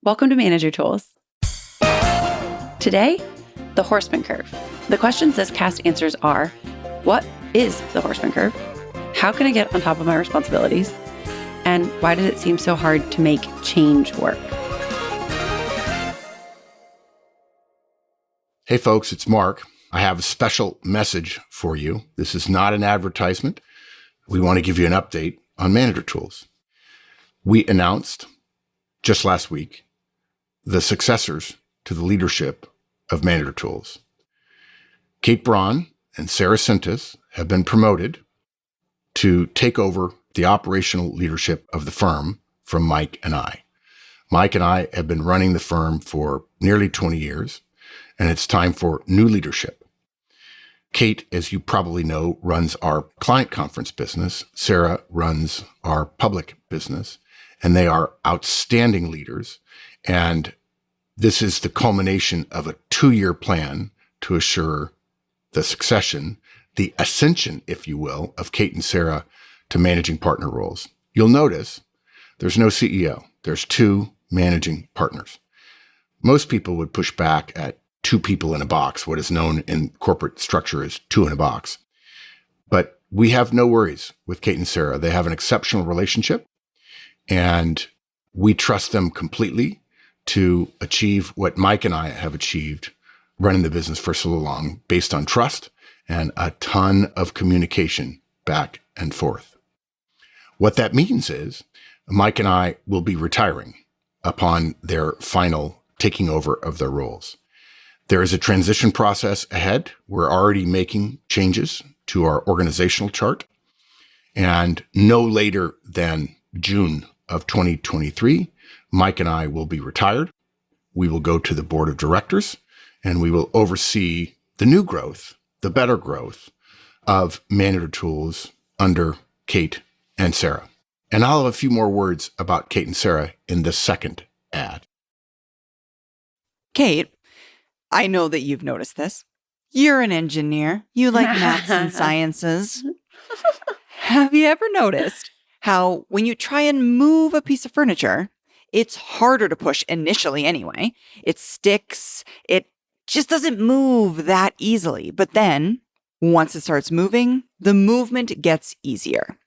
Welcome to Manager Tools. Today, the Horstman Curve. The questions this cast answers are, what is the Horstman Curve? How can I get on top of my responsibilities? And why does it seem so hard to make change work? Hey folks, it's Mark. I have a special message for you. This is not an advertisement. We want to give you an update on Manager Tools. We announced just last week the successors to the leadership of Manager Tools. Kate Braun and Sarah Sintas have been promoted to take over the operational leadership of the firm from Mike and I. Mike and I have been running the firm for nearly 20 years, and it's time for new leadership. Kate, as you probably know, runs our client conference business. Sarah runs our public business, and they are outstanding leaders. And this is the culmination of a 2-year plan to assure the succession, the ascension, if you will, of Kate and Sarah to managing partner roles. You'll notice there's no CEO. There's 2 managing partners. Most people would push back at 2 people in a box, what is known in corporate structure as 2 in a box. But we have no worries with Kate and Sarah. They have an exceptional relationship, and we trust them completely to achieve what Mike and I have achieved running the business for so long, based on trust and a ton of communication back and forth. What that means is Mike and I will be retiring upon their final taking over of their roles. There is a transition process ahead. We're already making changes to our organizational chart. And no later than June of 2023, Mike and I will be retired. We will go to the board of directors, and we will oversee the new growth, the better growth of Manager Tools under Kate and Sarah. And I'll have a few more words about Kate and Sarah in the second ad. Kate, I know that you've noticed this. You're an engineer. You like maths and sciences. Have you ever noticed how when you try and move a piece of furniture, it's harder to push initially anyway? It sticks. It just doesn't move that easily. But then once it starts moving, the movement gets easier.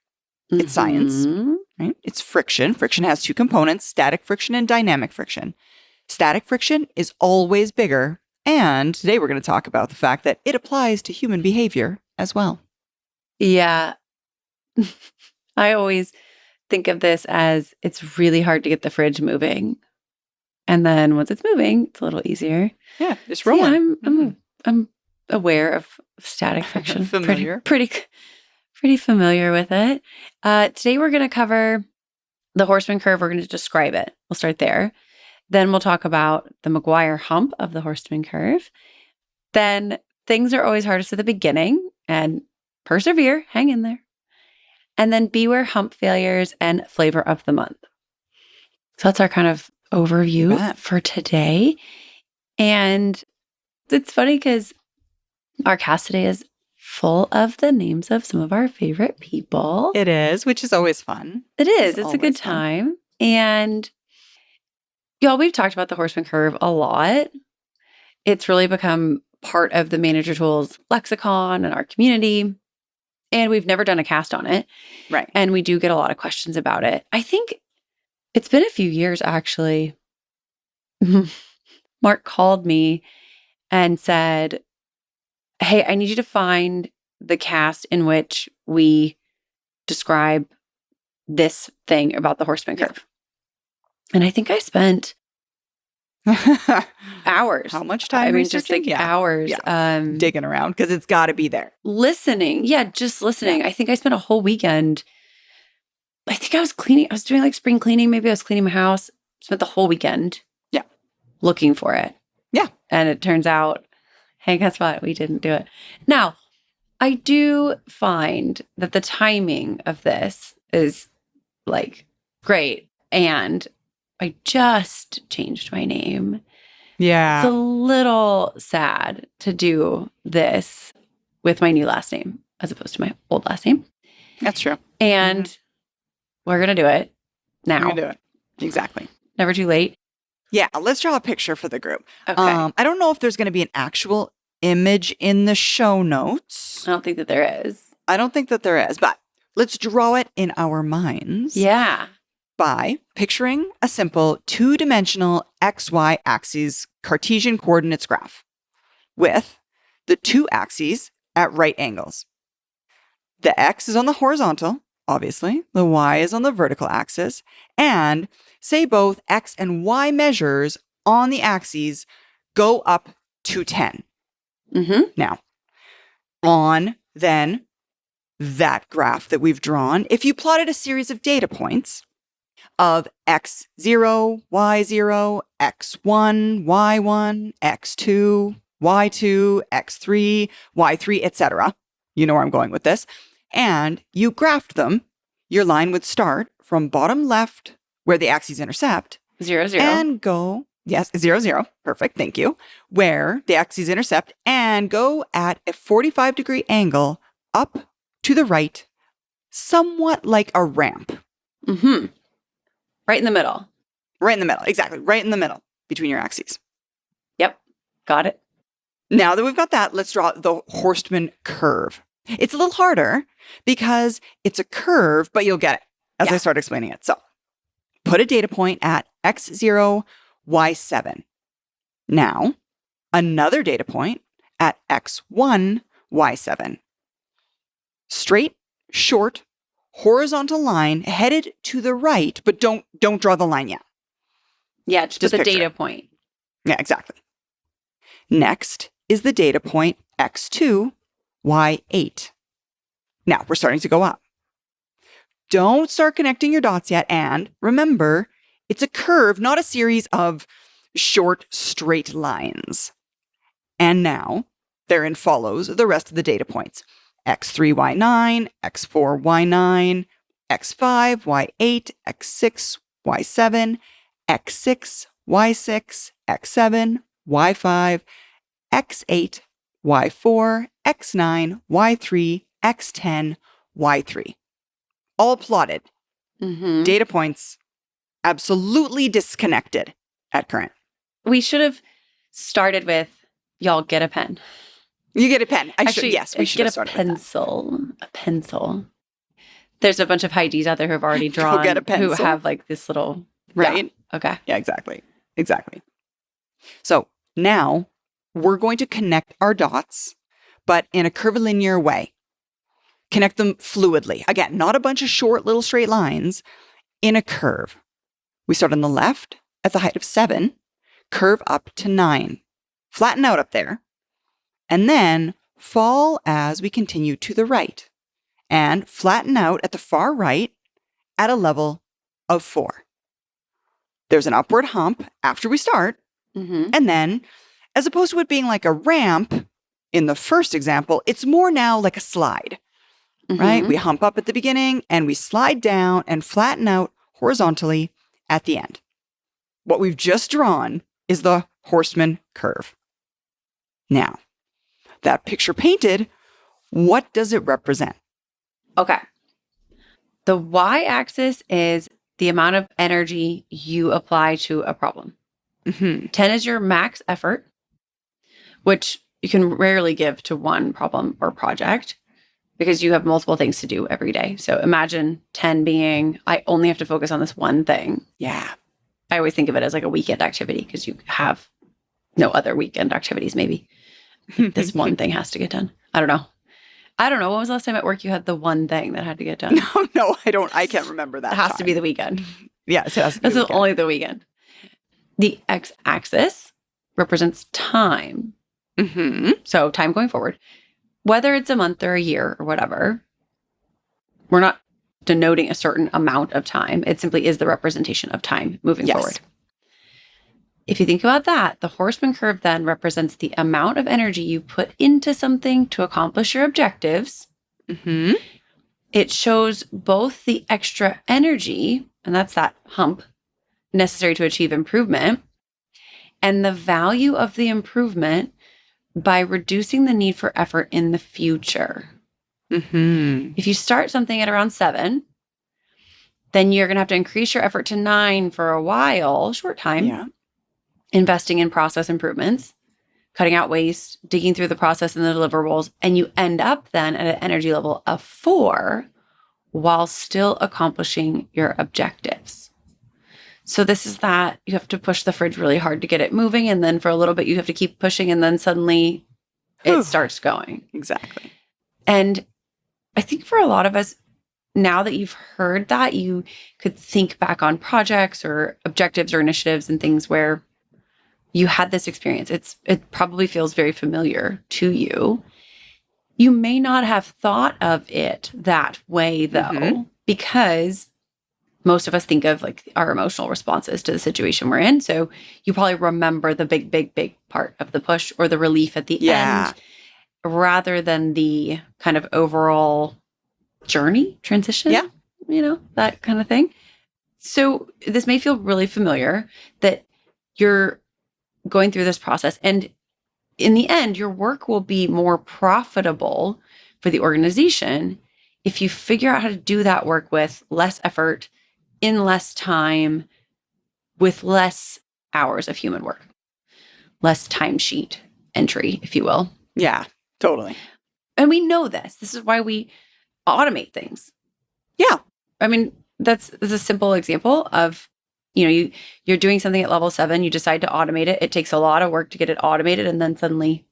It's science, right? It's friction. Friction has 2 components, static friction and dynamic friction. Static friction is always bigger. And today we're going to talk about the fact that it applies to human behavior as well. Yeah. I always think of this as it's really hard to get the fridge moving. And then once it's moving, it's a little easier. Yeah, just rolling. Yeah, I'm aware of static friction. Familiar. Pretty familiar with it. Today we're going to cover the Horstman Curve. We're going to describe it. We'll start there. Then we'll talk about the McGuire hump of the Horstman Curve. Then things are always hardest at the beginning, and persevere, hang in there. And then beware hump failures and flavor of the month. So that's our kind of overview for today. And it's funny because our cast today is full of the names of some of our favorite people. It is, which is always fun. It is. It's a good time. Fun. And y'all, we've talked about the Horstman Curve a lot. It's really become part of the Manager Tools lexicon and our community. And we've never done a cast on it. Right. And we do get a lot of questions about it. I think it's been a few years, actually. Mark called me and said, hey, I need you to find the cast in which we describe this thing about the Horstman Curve. And I think I spent hours. How much time? I mean, just like hours. Digging around because it's got to be there. Listening. Yeah, just listening. Yeah. I think I spent a whole weekend. I think I was cleaning. I was doing like spring cleaning. Maybe I was cleaning my house. Spent the whole weekend. Yeah. Looking for it. Yeah. And it turns out, hey, guess what? We didn't do it. Now, I do find that the timing of this is like great. And I just changed my name. Yeah. It's a little sad to do this with my new last name as opposed to my old last name. That's true. And we're going to do it now. We're going to do it. Exactly. Never too late. Yeah, let's draw a picture for the group. Okay. I don't know if there's going to be an actual image in the show notes. I don't think that there is. I don't think that there is, but let's draw it in our minds. Yeah. By picturing a simple two-dimensional XY axis Cartesian coordinates graph with the two axes at right angles. The X is on the horizontal, obviously. The Y is on the vertical axis. And say both X and Y measures on the axes go up to 10. Now, on then that graph that we've drawn, if you plotted a series of data points of x0, y0, x1, y1, x2, y2, x3, y3, etc. You know where I'm going with this. And you graphed them, your line would start from bottom left where the axes intersect. 0, 0. And go, yes, 0, 0. Perfect. Thank you. Where the axes intercept and go at a 45-degree angle up to the right, somewhat like a ramp. Right in the middle. Right in the middle. Exactly. Right in the middle between your axes. Yep. Got it. Now that we've got that, let's draw the Horstman curve. It's a little harder because it's a curve, but you'll get it as I start explaining it. So put a data point at x0, y7. Now, another data point at x1, y7. Straight, short, horizontal line headed to the right, but don't draw the line yet. Yeah, just put the data point. Yeah, exactly. Next is the data point x2, y8. Now we're starting to go up. Don't start connecting your dots yet. And remember, it's a curve, not a series of short, straight lines. And now therein follows the rest of the data points. x3, y9, x4, y9, x5, y8, x6, y7, x6, y6, x7, y5, x8, y4, x9, y3, x10, y3. All plotted. Data points absolutely disconnected at current. We should have started with, y'all get a pen. You get a pen. Actually, yes, we should have started get a pencil. A pencil. There's a bunch of Heidis out there who have already drawn, get a pencil. who have like this little, right? Yeah. Okay. Yeah, exactly. So now we're going to connect our dots, but in a curvilinear way. Connect them fluidly. Again, not a bunch of short little straight lines, in a curve. We start on the left at the height of 7, curve up to 9. Flatten out up there, and then fall as we continue to the right, and flatten out at the far right at a level of 4. There's an upward hump after we start, and then, as opposed to it being like a ramp in the first example, it's more now like a slide. Right? We hump up at the beginning and we slide down and flatten out horizontally at the end. What we've just drawn is the Horstman curve. Now, that picture painted, what does it represent? Okay. The y-axis is the amount of energy you apply to a problem. 10 is your max effort, which you can rarely give to one problem or project, because you have multiple things to do every day. So imagine 10 being, I only have to focus on this one thing. Yeah. I always think of it as like a weekend activity because you have no other weekend activities, maybe. This one thing has to get done. I don't know. When was the last time at work you had the one thing that had to get done? No, I don't. I can't remember that. It has to be the weekend. Yes, it has to be That's only the weekend. The x-axis represents time. So time going forward. Whether it's a month or a year or whatever, we're not denoting a certain amount of time. It simply is the representation of time moving forward. If you think about that, the Horstman curve then represents the amount of energy you put into something to accomplish your objectives. It shows both the extra energy, and that's that hump, necessary to achieve improvement, and the value of the improvement by reducing the need for effort in the future. If you start something at around 7, then you're going to have to increase your effort to 9 for a while, short time. investing in process improvements, cutting out waste, digging through the process and the deliverables, and you end up then at an energy level of 4 while still accomplishing your objectives. So this is that you have to push the fridge really hard to get it moving, and then for a little bit you have to keep pushing, and then suddenly it starts going. Exactly. And I think for a lot of us, now that you've heard that, you could think back on projects or objectives or initiatives and things where you had this experience. It probably feels very familiar to you. You may not have thought of it that way, though, because most of us think of like our emotional responses to the situation we're in. So you probably remember the big part of the push or the relief at the end rather than the kind of overall journey, transition, that kind of thing. So this may feel really familiar that you're going through this process. And in the end, your work will be more profitable for the organization if you figure out how to do that work with less effort, in less time, with less hours of human work, less timesheet entry, if you will. Yeah, totally. And we know this. This is why we automate things. Yeah. I mean, that's a simple example of, you're doing something at level 7, you decide to automate it. It takes a lot of work to get it automated, and then suddenly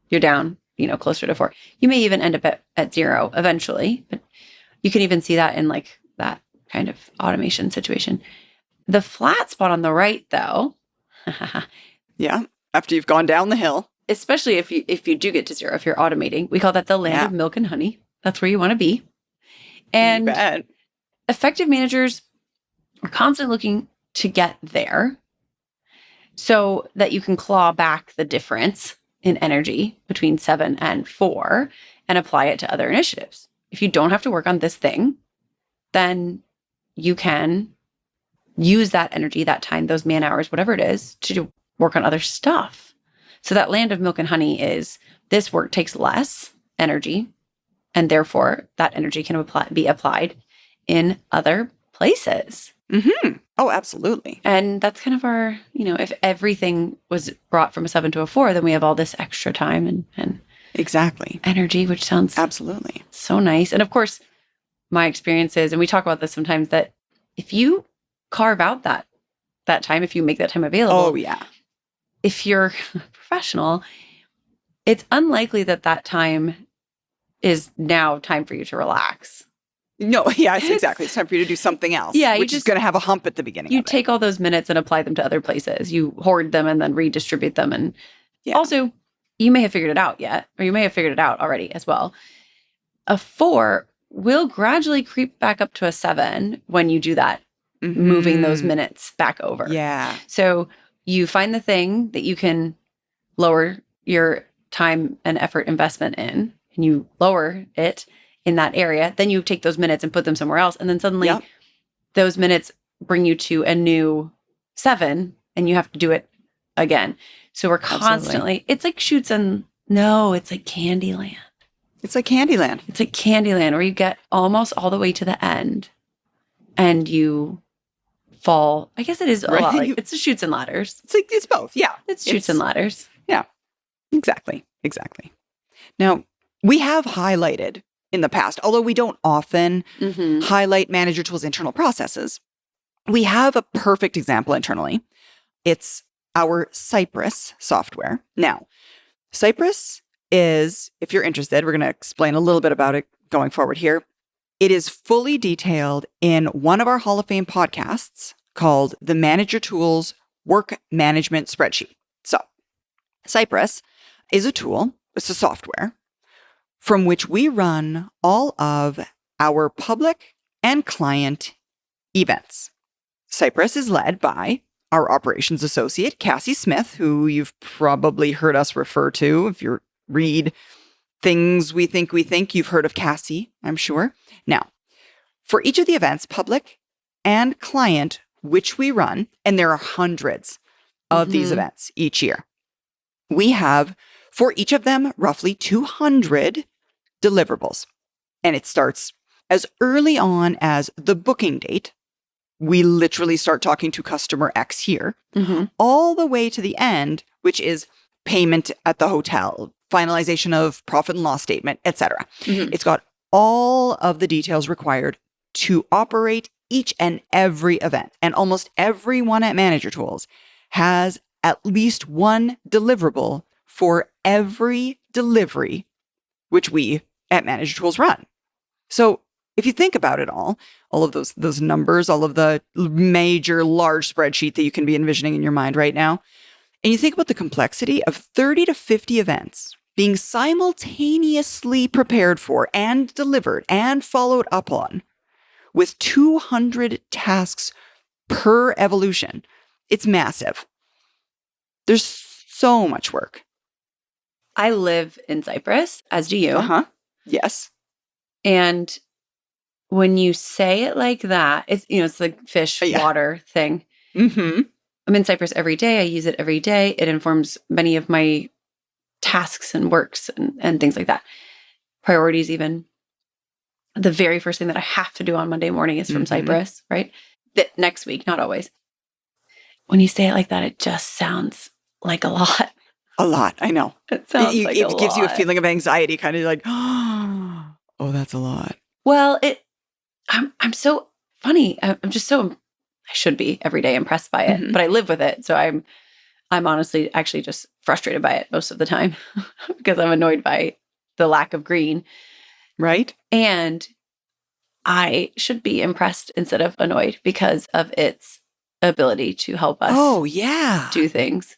you're down, closer to 4. You may even end up at 0 eventually, but you can even see that in like that kind of automation situation. The flat spot on the right, though, yeah, after you've gone down the hill, especially if you do get to 0, if you're automating, we call that the land of milk and honey. That's where you want to be. And you bet. Effective managers are constantly looking to get there so that you can claw back the difference in energy between 7 and 4 and apply it to other initiatives. If you don't have to work on this thing, then you can use that energy, that time, those man hours, whatever it is, to work on other stuff. So that land of milk and honey is this work takes less energy, and therefore that energy can be applied in other places. Mm-hmm. Oh, absolutely. And that's kind of our, if everything was brought from a 7 to a 4, then we have all this extra time and exactly energy, which sounds absolutely so nice. And of course, my experience is, and we talk about this sometimes, that if you carve out that time, if you make that time available, if you're a professional, it's unlikely that time is now time for you to relax. No, yes, exactly. It's time for you to do something else. Yeah, which is going to have a hump at the beginning. You take all those minutes and apply them to other places. You hoard them and then redistribute them. And also, you may have figured it out yet, or you may have figured it out already as well. A 4 will gradually creep back up to a 7 when you do that, moving those minutes back over. Yeah. So you find the thing that you can lower your time and effort investment in, and you lower it in that area. Then you take those minutes and put them somewhere else. And then suddenly those minutes bring you to a new 7, and you have to do it again. So we're constantly, it's like it's like Candyland. It's like Candyland. It's like Candyland, where you get almost all the way to the end and you fall. I guess it is a lot like, it's the chutes and ladders. It's both. Yeah. It's chutes and ladders. Yeah, exactly. Now, we have highlighted in the past, although we don't often highlight Manager Tools' internal processes, we have a perfect example internally. It's our Cypress software. Now, Cypress is, if you're interested, we're going to explain a little bit about it going forward here. It is fully detailed in one of our Hall of Fame podcasts called the Manager Tools Work Management Spreadsheet. So, Cypress is a tool, it's a software, from which we run all of our public and client events. Cypress is led by our operations associate, Cassie Smith, who you've probably heard us refer to. If you read things we think, you've heard of Cassie, I'm sure. Now, for each of the events, public and client, which we run, and there are hundreds of these events each year, we have, for each of them, roughly 200 deliverables. And it starts as early on as the booking date we literally start talking to customer X here, all the way to the end, which is payment at the hotel, finalization of profit and loss statement, etc. It's got all of the details required to operate each and every event. And almost everyone at Manager Tools has at least one deliverable for every delivery which we at Manager Tools run. So if you think about it all of those numbers, all of the major large spreadsheet that you can be envisioning in your mind right now, and you think about the complexity of 30 to 50 events being simultaneously prepared for and delivered and followed up on with 200 tasks per evolution, it's massive. There's so much work. I live in Cyprus, as do you. Yes. And when you say it like that, it's the fish water thing. I'm in Cyprus every day. I use it every day. It informs many of my tasks and works and things like that. Priorities even. The very first thing that I have to do on Monday morning is from Cyprus, right? Next week, not always. When you say it like that, it just sounds like a lot. A lot, I know. It sounds like a lot. It gives you a feeling of anxiety, kind of like, oh, that's a lot. Well, I'm so funny. I'm just so, I should be every day impressed by it, but I live with it. So I'm honestly actually just frustrated by it most of the time because I'm annoyed by the lack of green. Right. And I should be impressed instead of annoyed because of its ability to help us do things.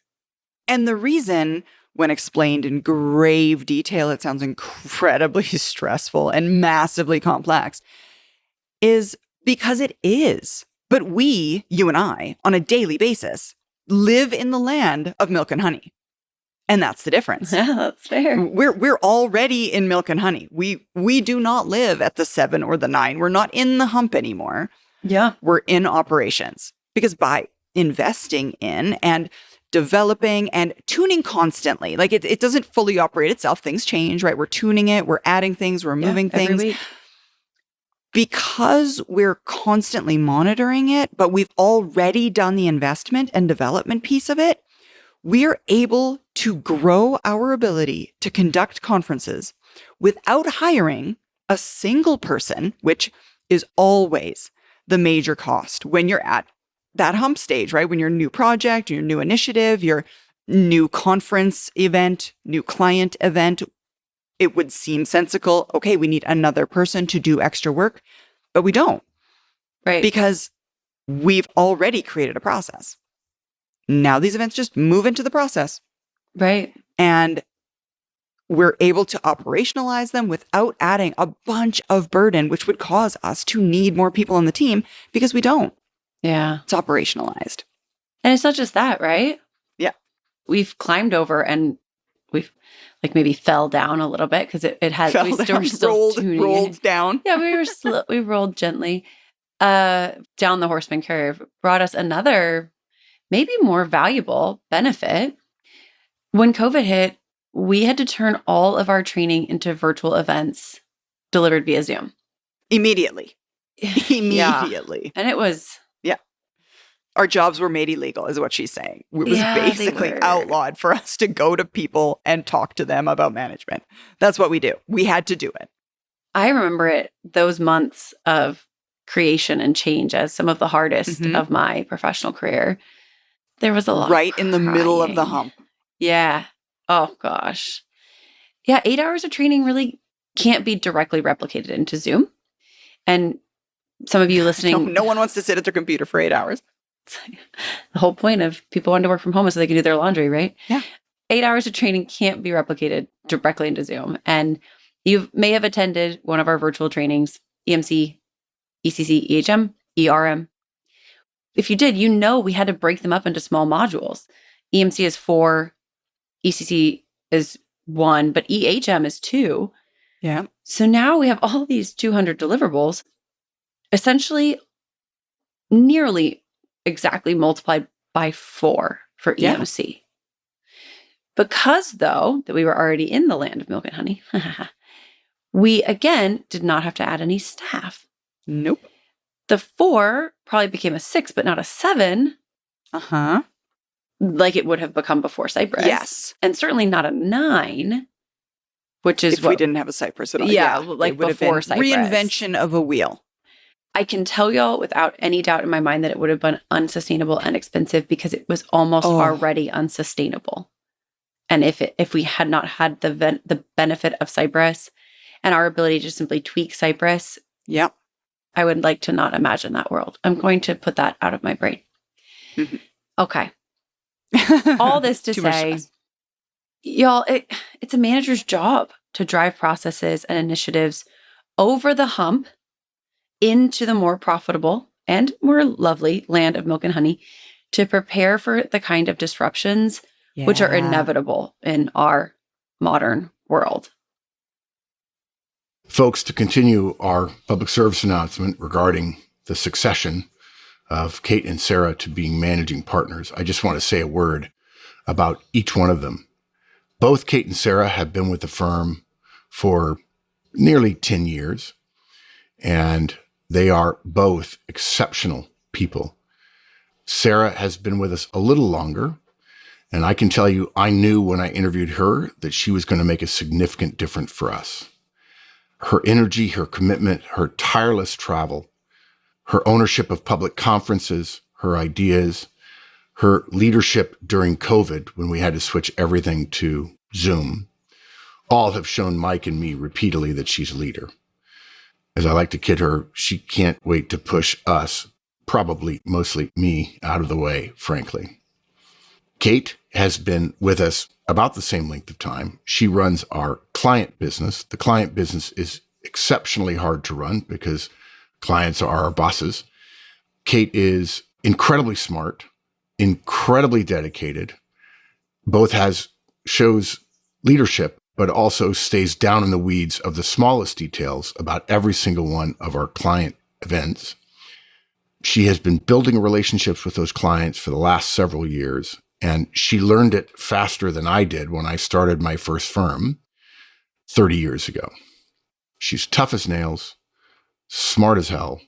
And the reason, when explained in grave detail, it sounds incredibly stressful and massively complex, is because it is. But we, you and I, on a daily basis, live in the land of milk and honey. And that's the difference. Yeah, that's fair. We're already in milk and honey. We do not live at the 7 or the 9. We're not in the hump anymore. Yeah. We're in operations. Because by investing in and developing and tuning constantly, like it doesn't fully operate itself. Things change, right? We're tuning it. We're adding things. We're moving things. Every week. Because we're constantly monitoring it, but we've already done the investment and development piece of it, we're able to grow our ability to conduct conferences without hiring a single person, which is always the major cost when you're at that hump stage, right? When your new project, your new initiative, your new conference event, new client event, it would seem sensical. Okay, we need another person to do extra work, but we don't. Right. Because we've already created a process. Now these events just move into the process. Right. And we're able to operationalize them without adding a bunch of burden, which would cause us to need more people on the team because we don't. Yeah. It's operationalized. And it's not just that, right? Yeah. We've climbed over and we've maybe fell down a little bit because it had we're still rolled down. Yeah, we rolled gently down the Horstman Curve. Brought us another, maybe more valuable benefit. When COVID hit, we had to turn all of our training into virtual events delivered via Zoom. Immediately. Yeah. And it was... Our jobs were made illegal, is what she's saying. It was basically outlawed for us to go to people and talk to them about management. That's what we do. We had to do it. I remember those months of creation and change as some of the hardest of my professional career. There was a lot right in the middle of the hump. Yeah. Oh, gosh. Yeah, 8 hours of training really can't be directly replicated into Zoom. And some of you listening... No one wants to sit at their computer for 8 hours. The whole point of people wanting to work from home is so they can do their laundry, right? Yeah. 8 hours of training can't be replicated directly into Zoom. And you may have attended one of our virtual trainings, EMC, ECC, EHM, ERM. If you did, you know we had to break them up into small modules. EMC is 4, ECC is 1, but EHM is 2. Yeah. So now we have all these 200 deliverables, essentially nearly exactly multiplied by 4 for EMC. Because, though, that we were already in the land of milk and honey, we, again, did not have to add any staff. Nope. The 4 probably became a 6, but not a 7, Uh-huh. like it would have become before Cypress. Yes. And certainly not a 9, which is If we didn't have a Cypress at all. Yeah, like it would have before been Cypress. reinvention of a wheel. I can tell y'all without any doubt in my mind that it would have been unsustainable and expensive because it was almost already unsustainable. And if we had not had the benefit of Cypress and our ability to simply tweak Cypress, Yep. I would like to not imagine that world. I'm going to put that out of my brain. Mhm. Okay. All this to Too much say, stress. y'all, it's a manager's job to drive processes and initiatives over the hump into the more profitable and more lovely land of milk and honey to prepare for the kind of disruptions which are Yeah. inevitable in our modern world. Folks, to continue our public service announcement regarding the succession of Kate and Sarah to being managing partners, I just want to say a word about each one of them. Both Kate and Sarah have been with the firm for nearly 10 years, and they are both exceptional people. Sarah has been with us a little longer, and I can tell you, I knew when I interviewed her that she was going to make a significant difference for us. Her energy, her commitment, her tireless travel, her ownership of public conferences, her ideas, her leadership during COVID when we had to switch everything to Zoom, all have shown Mike and me repeatedly that she's a leader. As I like to kid her, she can't wait to push us, probably mostly me, out of the way, frankly. Kate has been with us about the same length of time. She runs our client business. The client business is exceptionally hard to run because clients are our bosses. Kate is incredibly smart, incredibly dedicated, both shows leadership, but also stays down in the weeds of the smallest details about every single one of our client events. She has been building relationships with those clients for the last several years, and she learned it faster than I did when I started my first firm 30 years ago. She's tough as nails, smart as hell,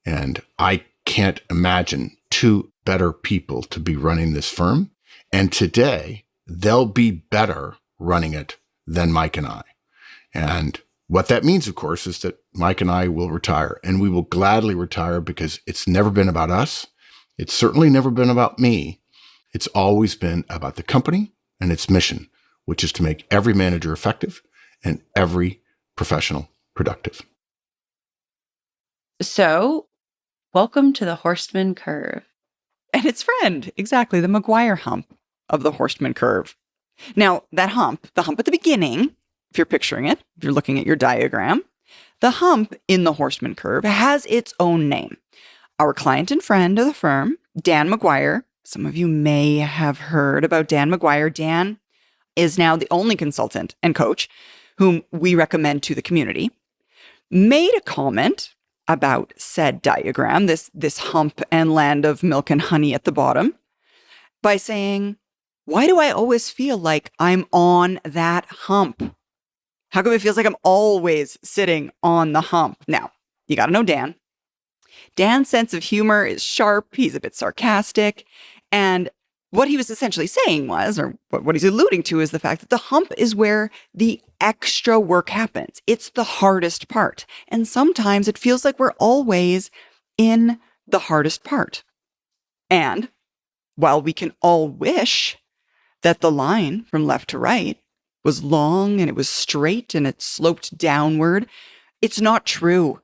and I can't imagine two better people to be running this firm. And today, they'll be better running it than Mike and I. And what that means, of course, is that Mike and I will retire, and we will gladly retire because it's never been about us. It's certainly never been about me. It's always been about the company and its mission, which is to make every manager effective and every professional productive. So, welcome to the Horstman Curve. And its friend, exactly, the McGuire hump of the Horstman Curve. Now, that hump, the hump at the beginning, if you're picturing it, if you're looking at your diagram, the hump in the Horstman Curve has its own name. Our client and friend of the firm, Dan McGuire, some of you may have heard about Dan McGuire. Dan is now the only consultant and coach whom we recommend to the community, made a comment about said diagram, this hump and land of milk and honey at the bottom, by saying, "Why do I always feel like I'm on that hump? How come it feels like I'm always sitting on the hump?" Now, you got to know Dan. Dan's sense of humor is sharp. He's a bit sarcastic. And what he was essentially saying was, or what he's alluding to, is the fact that the hump is where the extra work happens. It's the hardest part. And sometimes it feels like we're always in the hardest part. And while we can all wish that the line from left to right was long and it was straight and it sloped downward, it's not true.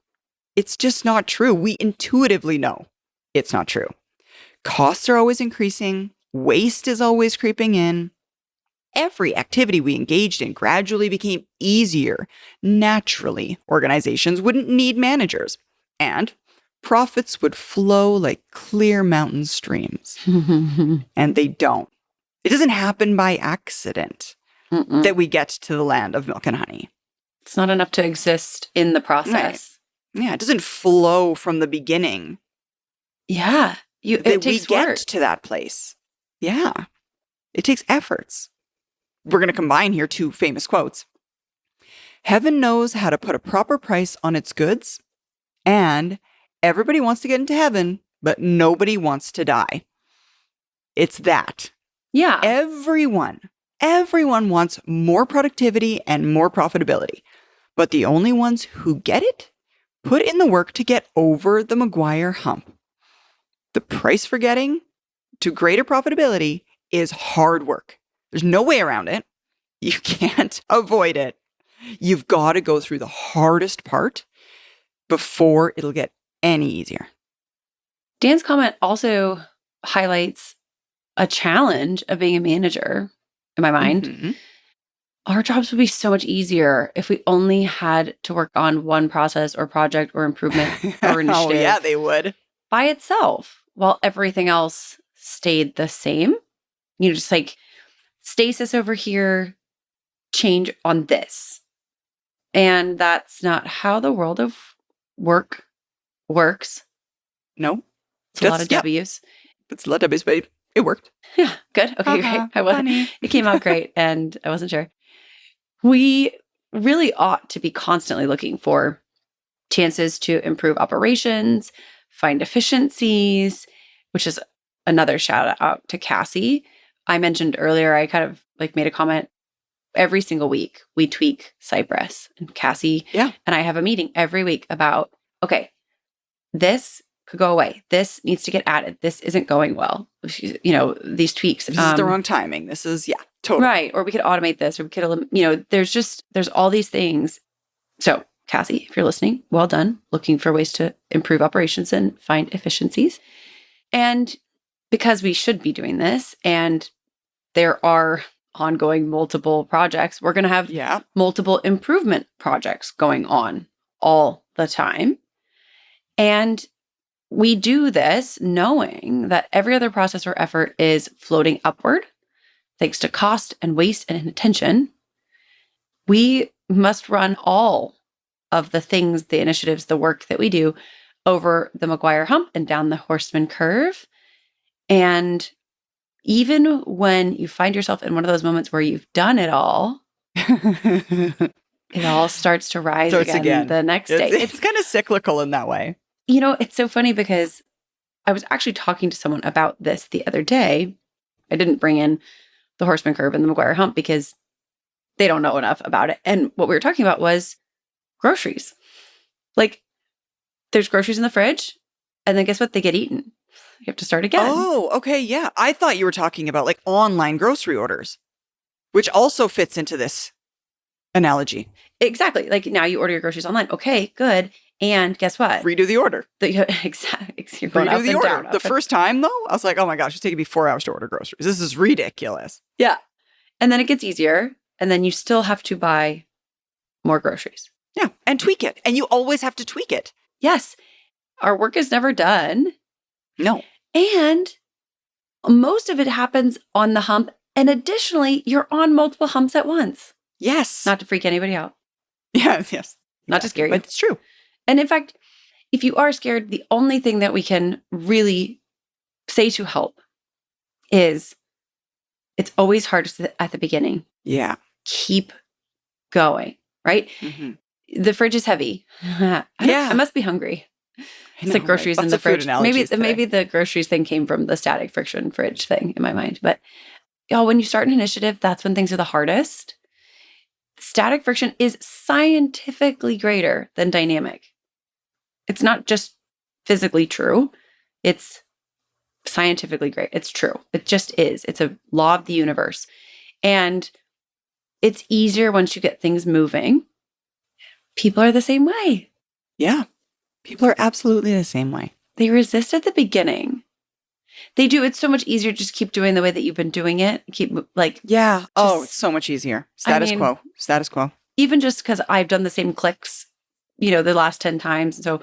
It's just not true. We intuitively know it's not true. Costs are always increasing. Waste is always creeping in. Every activity we engaged in gradually became easier. Naturally, organizations wouldn't need managers, and profits would flow like clear mountain streams. And they don't. It doesn't happen by accident that we get to the land of milk and honey. It's not enough to exist in the process. Right. Yeah, it doesn't flow from the beginning. Yeah. It we takes get work. to that place. Yeah. It takes efforts. We're going to combine here two famous quotes. "Heaven knows how to put a proper price on its goods, and Everybody wants to get into heaven, but nobody wants to die. It's that. Yeah. Everyone wants more productivity and more profitability. But the only ones who get it put in the work to get over the McGuire hump. The price for getting to greater profitability is hard work. There's no way around it. You can't avoid it. You've got to go through the hardest part before it'll get any easier. Dan's comment also highlights a challenge of being a manager in my mind. Mhm. Our jobs would be so much easier if we only had to work on one process or project or improvement or initiative Oh, yeah, they would. by itself while everything else stayed the same. You know, just like stasis over here, change on this. And that's not how the world of work works. No. It's a lot That's- of W's. It's a lot of but it worked. Yeah, good. Okay, Haha, great. funny. It came out great, and I wasn't sure. We really ought to be constantly looking for chances to improve operations, find efficiencies, which is another shout out to Cassie. I mentioned earlier, I kind of like made a comment. Every single week, we tweak Cypress, and Cassie Yeah. and I have a meeting every week about, okay, this could go away. This needs to get added. This isn't going well. You know, these tweaks. This is the wrong timing. This is, totally. Right. Or we could automate this, or we could, there's all these things. So, Cassie, if you're listening, well done. Looking for ways to improve operations and find efficiencies. And because we should be doing this, and there are ongoing multiple projects, we're going to have Yeah. multiple improvement projects going on all the time. And we do this knowing that every other process or effort is floating upward, thanks to cost and waste and inattention. We must run all of the things, the initiatives, the work that we do over the McGuire hump and down the Horstman curve. And even when you find yourself in one of those moments where you've done it all, it all starts to rise again the next day. It's kind of cyclical in that way. You know, it's so funny because I was actually talking to someone about this the other day. I didn't bring in the Horstman curve and the McGuire hump because they don't know enough about it. And what we were talking about was groceries. Like, there's groceries in the fridge, and then guess what? They get eaten. You have to start again. Oh, okay. Yeah. I thought you were talking about like online grocery orders, which also fits into this analogy. Exactly. Like, now you order your groceries online. Okay, good. And guess what? Redo the order. Exactly. You're going Redo up the and order. down, up The and- first time, though, I was like, oh my gosh, it's taking me 4 hours to order groceries. This is ridiculous. Yeah. And then it gets easier. And then you still have to buy more groceries. Yeah. And tweak it. And you always have to tweak it. Yes. Our work is never done. No. And most of it happens on the hump. And additionally, you're on multiple humps at once. Yes. Not to freak anybody out. Yes. Not to scare you. But it's true. And in fact, if you are scared, the only thing that we can really say to help is it's always hardest at the beginning. Yeah. Keep going, right? Mm-hmm. The fridge is heavy. I must be hungry. It's like groceries in the fridge. Maybe the groceries thing came from the static friction fridge thing in my mind. But when you start an initiative, that's when things are the hardest. Static friction is scientifically greater than dynamic. It's not just physically true. It's scientifically great. It's true. It just is. It's a law of the universe. And it's easier once you get things moving. People are the same way. Yeah. People are absolutely the same way. They resist at the beginning. They do. It's so much easier to just keep doing the way that you've been doing it. Yeah. It's so much easier. Status quo. Even just because I've done the same clicks, the last 10 times. So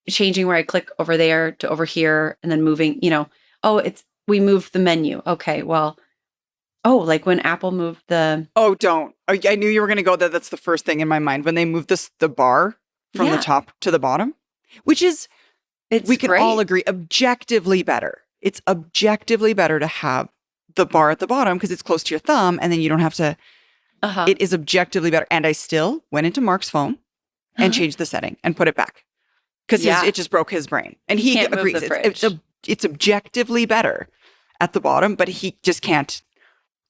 changing where I click over there to over here and then moving, we moved the menu. Okay, well, like when Apple moved the... Oh, don't. I knew you were going to go there. That's the first thing in my mind. When they moved the bar from the top to the bottom, which is, we can all agree, objectively better. It's objectively better to have the bar at the bottom because it's close to your thumb and then you don't have to... It is objectively better. And I still went into Mark's phone and changed the setting and put it back. because Yeah. it just broke his brain. And he Can't move agrees. the It's objectively better at the bottom, but he just can't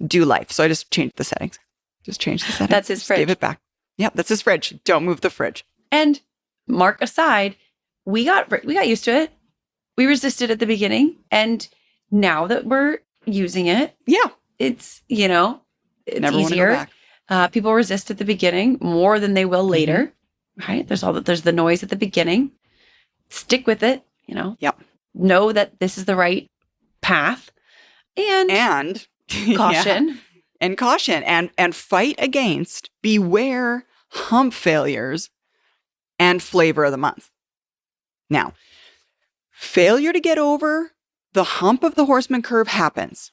do life. So I just changed the settings. Just changed the settings. That's his Just fridge. gave it back. Yep, that's his fridge. Don't move the fridge. And Mark aside, we got used to it. We resisted at the beginning, and now that we're using it, Yeah. it's, it's Never want to go easier. back. People resist at the beginning more than they will Mm-hmm. later, right? There's the noise at the beginning. Stick with it, Yep. Know that this is the right path, and And caution. Yeah. And caution and fight against, beware hump failures and flavor of the month. Now, failure to get over the hump of the Horstman Curve happens.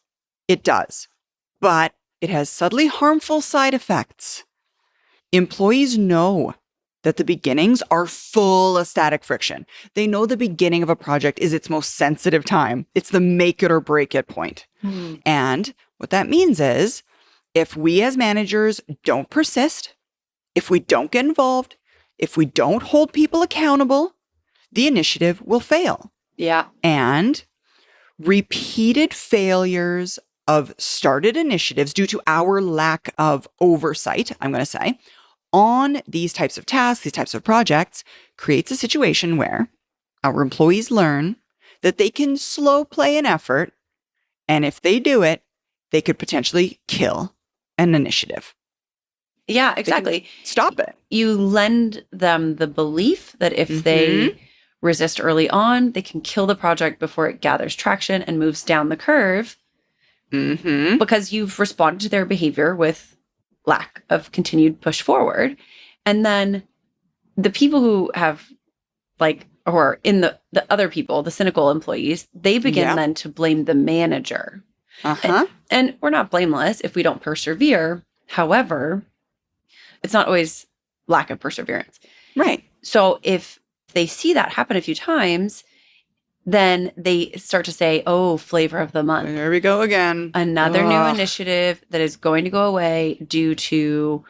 It does. But it has subtly harmful side effects. Employees know that the beginnings are full of static friction. They know the beginning of a project is its most sensitive time. It's the make it or break it point. And what that means is if we as managers don't persist, if we don't get involved, if we don't hold people accountable, the initiative will fail. Yeah. And repeated failures of started initiatives due to our lack of oversight, I'm going to say, on these types of tasks, these types of projects, creates a situation where our employees learn that they can slow play an effort, and if they do it, they could potentially kill an initiative. Yeah, exactly. Stop it. You lend them the belief that if they resist early on, they can kill the project before it gathers traction and moves down the curve because you've responded to their behavior with lack of continued push forward. And then the people who have or in the other people, the cynical employees, they begin then to blame the manager. And we're not blameless if we don't persevere. However, it's not always lack of perseverance. Right. So if they see that happen a few times, then they start to say, oh, flavor of the month. There we go again. Another new initiative that is going to go away due to,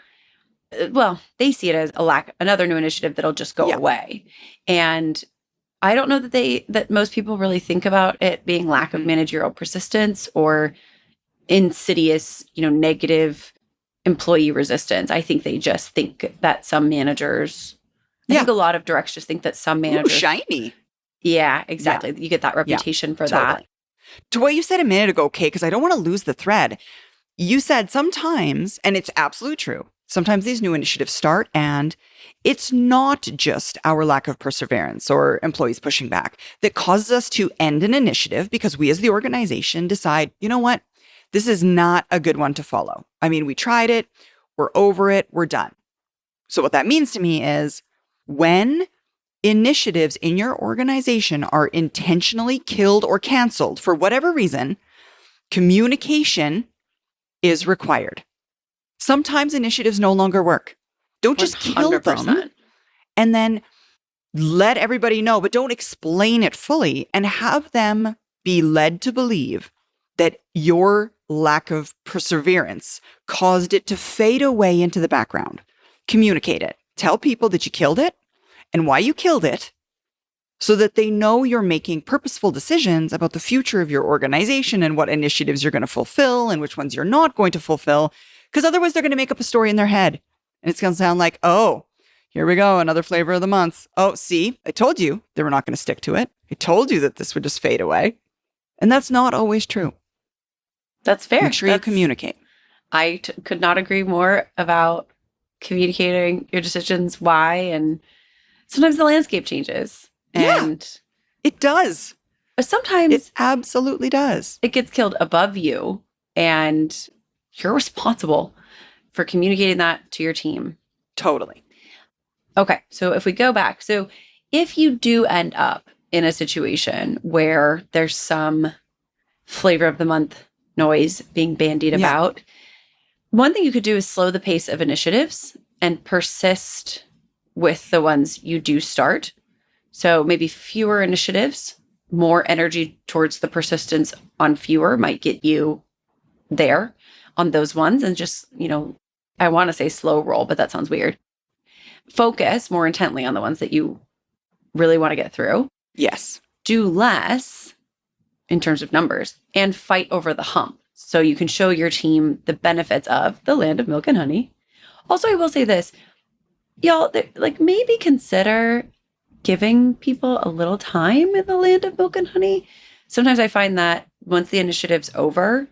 they see it as another new initiative that'll just go away. And I don't know that most people really think about it being lack of managerial persistence or insidious, negative employee resistance. I think they just think that some managers, I think a lot of directs just think that some managers. Ooh, shiny. Yeah, exactly. You get that reputation for that. To what you said a minute ago, Kate, because I don't want to lose the thread. You said sometimes, and it's absolutely true, sometimes these new initiatives start and it's not just our lack of perseverance or employees pushing back that causes us to end an initiative because we as the organization decide, you know what, this is not a good one to follow. I mean, we tried it, we're over it, we're done. So what that means to me is when initiatives in your organization are intentionally killed or canceled for whatever reason, communication is required. Sometimes initiatives no longer work. Don't just kill 100%. them and then let everybody know, but don't explain it fully and have them be led to believe that your lack of perseverance caused it to fade away into the background. Communicate it. Tell people that you killed it and why you killed it so that they know you're making purposeful decisions about the future of your organization and what initiatives you're going to fulfill and which ones you're not going to fulfill. Because otherwise they're going to make up a story in their head. And it's going to sound like, oh, here we go, another flavor of the month. Oh, see, I told you they were not going to stick to it. I told you that this would just fade away. And that's not always true. That's fair. Make sure you communicate. I could not agree more about communicating your decisions, why, and sometimes the landscape changes. And it does. Sometimes it absolutely does. It gets killed above you, and you're responsible for communicating that to your team. Totally. Okay, so if we go back, so if you do end up in a situation where there's some flavor of the month noise being bandied about, one thing you could do is slow the pace of initiatives and persist with the ones you do start. So maybe fewer initiatives, more energy towards the persistence on fewer might get you there on those ones. And just, I want to say slow roll, but that sounds weird. Focus more intently on the ones that you really want to get through. Yes. Do less in terms of numbers and fight over the hump. So you can show your team the benefits of the land of milk and honey. Also, I will say this, y'all, like maybe consider giving people a little time in the land of milk and honey. Sometimes I find that once the initiative's over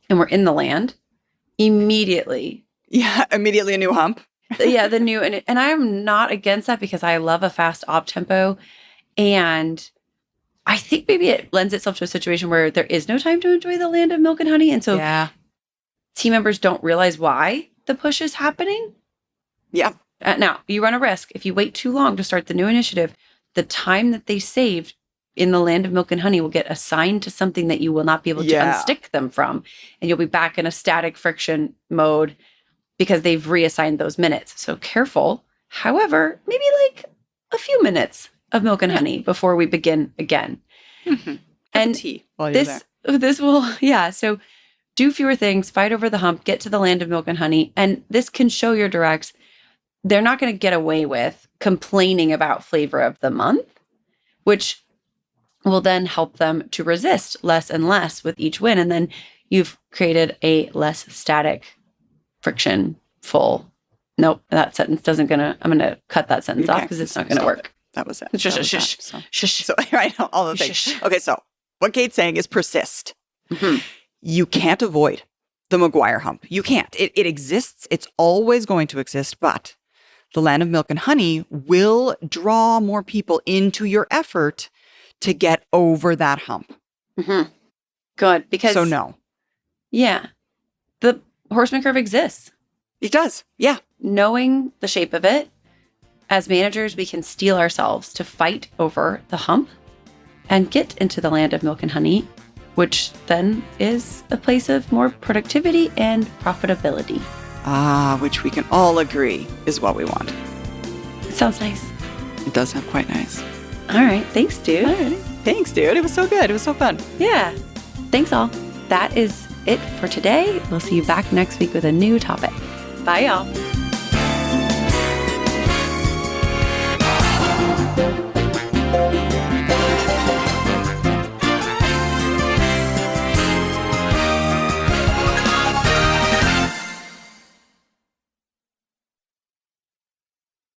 and we're in the land, immediately. Yeah, immediately a new hump. Yeah, the new, and I'm not against that because I love a fast op tempo. And I think maybe it lends itself to a situation where there is no time to enjoy the land of milk and honey. And so team members don't realize why the push is happening. Yeah. Now, you run a risk. If you wait too long to start the new initiative, the time that they saved in the land of milk and honey will get assigned to something that you will not be able to unstick them from. And you'll be back in a static friction mode because they've reassigned those minutes. So careful. However, maybe like a few minutes of milk and honey before we begin again. Mm-hmm. And tea while you're there. This will, so do fewer things, fight over the hump, get to the land of milk and honey. And this can show your directs they're not going to get away with complaining about flavor of the month, which will then help them to resist less and less with each win. And then you've created a less static, friction full. Nope, that sentence I'm going to cut that sentence off because it's not going to work. That was it. Shush. So I know all the things. Okay, so what Kate's saying is persist. Mm-hmm. You can't avoid the McGuire hump. You can't. It exists. It's always going to exist, but the land of milk and honey will draw more people into your effort to get over that hump. Mm-hmm. Good. Because so no. Yeah. The Horstman Curve exists. It does. Yeah. Knowing the shape of it, as managers, we can steel ourselves to fight over the hump and get into the land of milk and honey, which then is a place of more productivity and profitability. Which we can all agree is what we want. It sounds nice. It does sound quite nice. All right. Thanks, dude. All right. Thanks, dude. It was so good. It was so fun. Yeah. Thanks, all. That is it for today. We'll see you back next week with a new topic. Bye, y'all.